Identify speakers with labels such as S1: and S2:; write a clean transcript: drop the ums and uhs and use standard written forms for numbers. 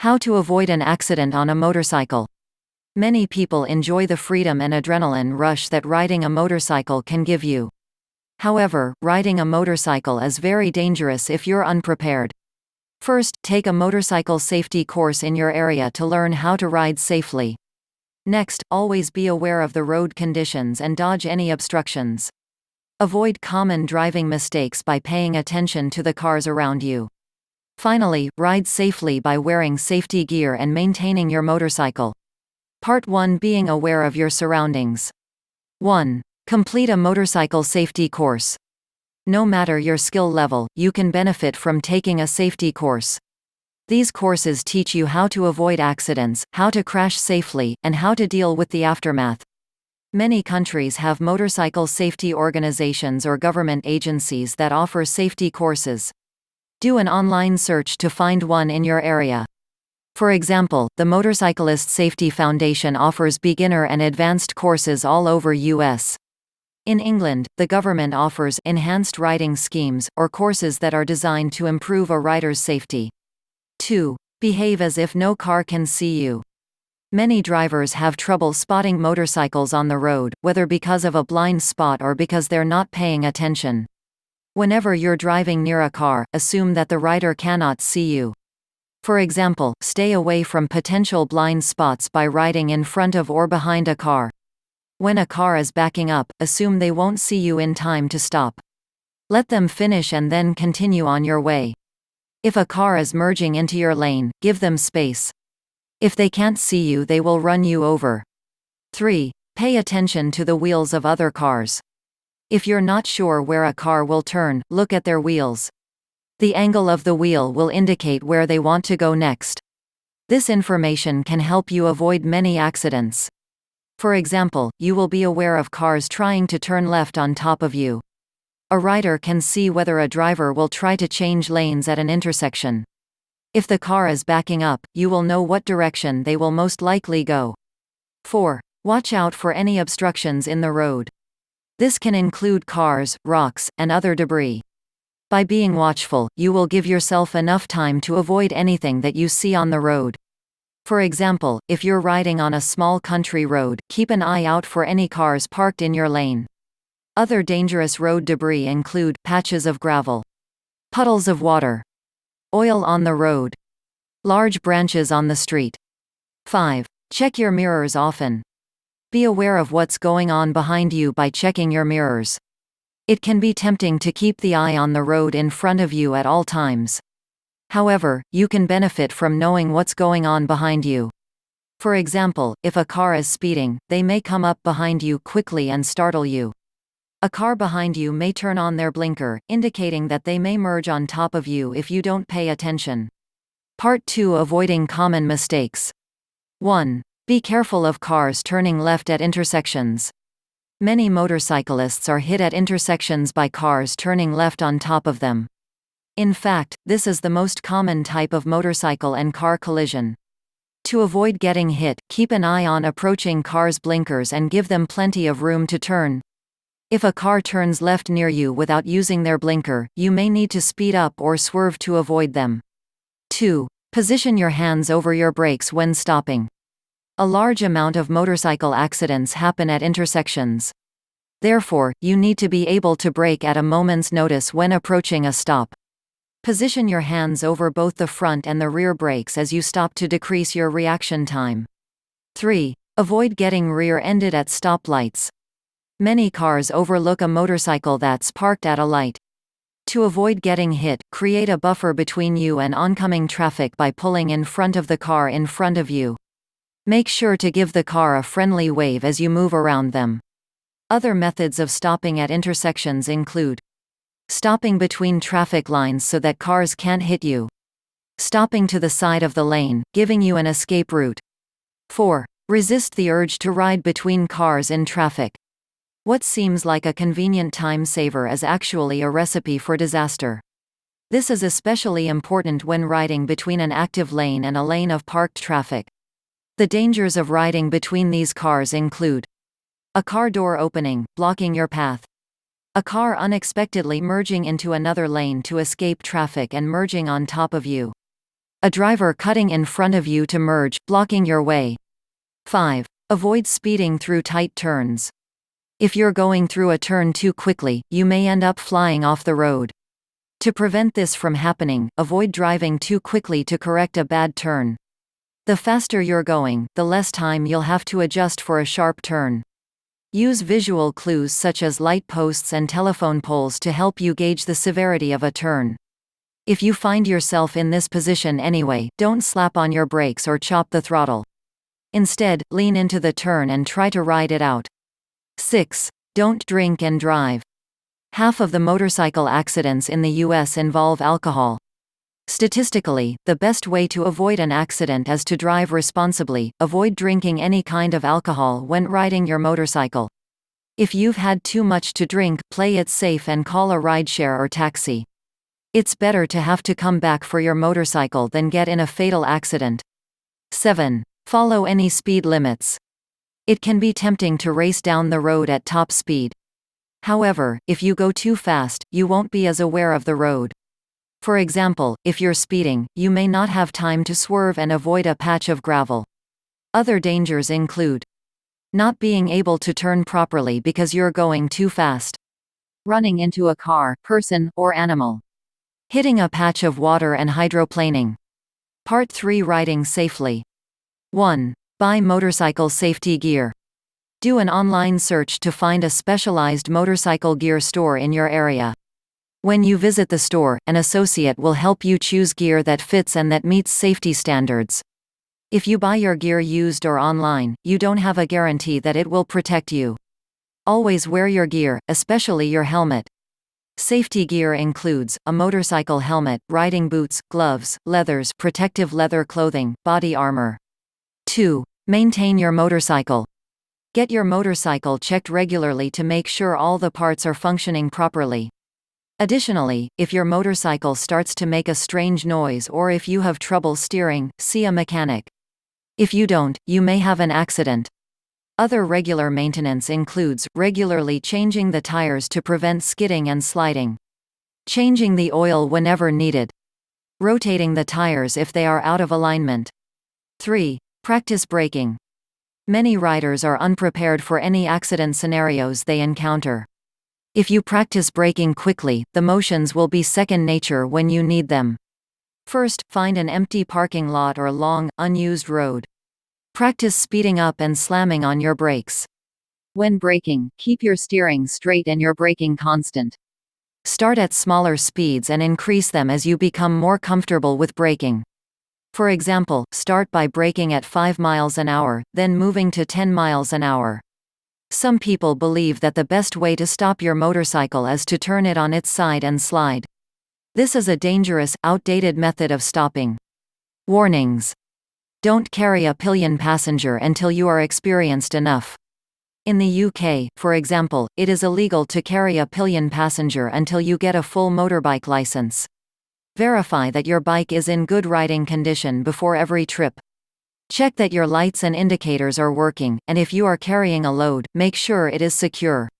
S1: How to avoid an accident on a motorcycle. Many people enjoy the freedom and adrenaline rush that riding a motorcycle can give you. However, riding a motorcycle is very dangerous if you're unprepared. First, take a motorcycle safety course in your area to learn how to ride safely. Next, always be aware of the road conditions and dodge any obstructions. Avoid common driving mistakes by paying attention to the cars around you. Finally, ride safely by wearing safety gear and maintaining your motorcycle. Part 1: Being aware of your surroundings. 1. Complete a motorcycle safety course. No matter your skill level, you can benefit from taking a safety course. These courses teach you how to avoid accidents, how to crash safely, and how to deal with the aftermath. Many countries have motorcycle safety organizations or government agencies that offer safety courses. Do an online search to find one in your area. For example, the Motorcyclist Safety Foundation offers beginner and advanced courses all over US. In England, the government offers enhanced riding schemes, or courses that are designed to improve a rider's safety. 2. Behave as if no car can see you. Many drivers have trouble spotting motorcycles on the road, whether because of a blind spot or because they're not paying attention. Whenever you're driving near a car, assume that the rider cannot see you. For example, stay away from potential blind spots by riding in front of or behind a car. When a car is backing up, assume they won't see you in time to stop. Let them finish and then continue on your way. If a car is merging into your lane, give them space. If they can't see you, they will run you over. 3. Pay attention to the wheels of other cars. If you're not sure where a car will turn, look at their wheels. The angle of the wheel will indicate where they want to go next. This information can help you avoid many accidents. For example, you will be aware of cars trying to turn left on top of you. A rider can see whether a driver will try to change lanes at an intersection. If the car is backing up, you will know what direction they will most likely go. 4. Watch out for any obstructions in the road. This can include cars, rocks, and other debris. By being watchful, you will give yourself enough time to avoid anything that you see on the road. For example, if you're riding on a small country road, keep an eye out for any cars parked in your lane. Other dangerous road debris include patches of gravel, puddles of water, oil on the road, large branches on the street. 5. Check your mirrors often. Be aware of what's going on behind you by checking your mirrors. It can be tempting to keep the eye on the road in front of you at all times. However, you can benefit from knowing what's going on behind you. For example, if a car is speeding, they may come up behind you quickly and startle you. A car behind you may turn on their blinker, indicating that they may merge on top of you if you don't pay attention. Part 2: Avoiding common mistakes. 1. Be careful of cars turning left at intersections. Many motorcyclists are hit at intersections by cars turning left on top of them. In fact, this is the most common type of motorcycle and car collision. To avoid getting hit, keep an eye on approaching cars' blinkers and give them plenty of room to turn. If a car turns left near you without using their blinker, you may need to speed up or swerve to avoid them. 2. Position your hands over your brakes when stopping. A large amount of motorcycle accidents happen at intersections. Therefore, you need to be able to brake at a moment's notice when approaching a stop. Position your hands over both the front and the rear brakes as you stop to decrease your reaction time. 3. Avoid getting rear-ended at stoplights. Many cars overlook a motorcycle that's parked at a light. To avoid getting hit, create a buffer between you and oncoming traffic by pulling in front of the car in front of you. Make sure to give the car a friendly wave as you move around them. Other methods of stopping at intersections include stopping between traffic lines so that cars can't hit you, stopping to the side of the lane, giving you an escape route. 4. Resist the urge to ride between cars in traffic. What seems like a convenient time saver is actually a recipe for disaster. This is especially important when riding between an active lane and a lane of parked traffic. The dangers of riding between these cars include a car door opening, blocking your path, a car unexpectedly merging into another lane to escape traffic and merging on top of you, A driver cutting in front of you to merge, blocking your way. 5. Avoid speeding through tight turns. If you're going through a turn too quickly, you may end up flying off the road. To prevent this from happening, avoid driving too quickly to correct a bad turn. The faster you're going, the less time you'll have to adjust for a sharp turn. Use visual clues such as light posts and telephone poles to help you gauge the severity of a turn. If you find yourself in this position anyway, don't slap on your brakes or chop the throttle. Instead, lean into the turn and try to ride it out. 6. Don't drink and drive. Half of the motorcycle accidents in the US involve alcohol. Statistically, the best way to avoid an accident is to drive responsibly. Avoid drinking any kind of alcohol when riding your motorcycle. If you've had too much to drink, play it safe and call a rideshare or taxi. It's better to have to come back for your motorcycle than get in a fatal accident. 7. Follow any speed limits. It can be tempting to race down the road at top speed. However, if you go too fast, you won't be as aware of the road. For example, if you're speeding, you may not have time to swerve and avoid a patch of gravel. Other dangers include not being able to turn properly because you're going too fast, running into a car, person, or animal, hitting a patch of water and hydroplaning. Part 3. Riding safely. 1. Buy motorcycle safety gear. Do an online search to find a specialized motorcycle gear store in your area. When you visit the store, an associate will help you choose gear that fits and that meets safety standards. If you buy your gear used or online, you don't have a guarantee that it will protect you. Always wear your gear, especially your helmet. Safety gear includes a motorcycle helmet, riding boots, gloves, leathers, protective leather clothing, body armor. 2. Maintain your motorcycle. Get your motorcycle checked regularly to make sure all the parts are functioning properly. Additionally, if your motorcycle starts to make a strange noise or if you have trouble steering, see a mechanic. If you don't, you may have an accident. Other regular maintenance includes regularly changing the tires to prevent skidding and sliding, changing the oil whenever needed, rotating the tires if they are out of alignment. 3. Practice braking. Many riders are unprepared for any accident scenarios they encounter. If you practice braking quickly, the motions will be second nature when you need them. First, find an empty parking lot or long, unused road. Practice speeding up and slamming on your brakes. When braking, keep your steering straight and your braking constant. Start at smaller speeds and increase them as you become more comfortable with braking. For example, start by braking at 5 miles an hour, then moving to 10 miles an hour. Some people believe that the best way to stop your motorcycle is to turn it on its side and slide. This is a dangerous, outdated method of stopping. Warnings. Don't carry a pillion passenger until you are experienced enough. In the UK, for example, it is illegal to carry a pillion passenger until you get a full motorbike license. Verify that your bike is in good riding condition before every trip. Check that your lights and indicators are working, and if you are carrying a load, make sure it is secure.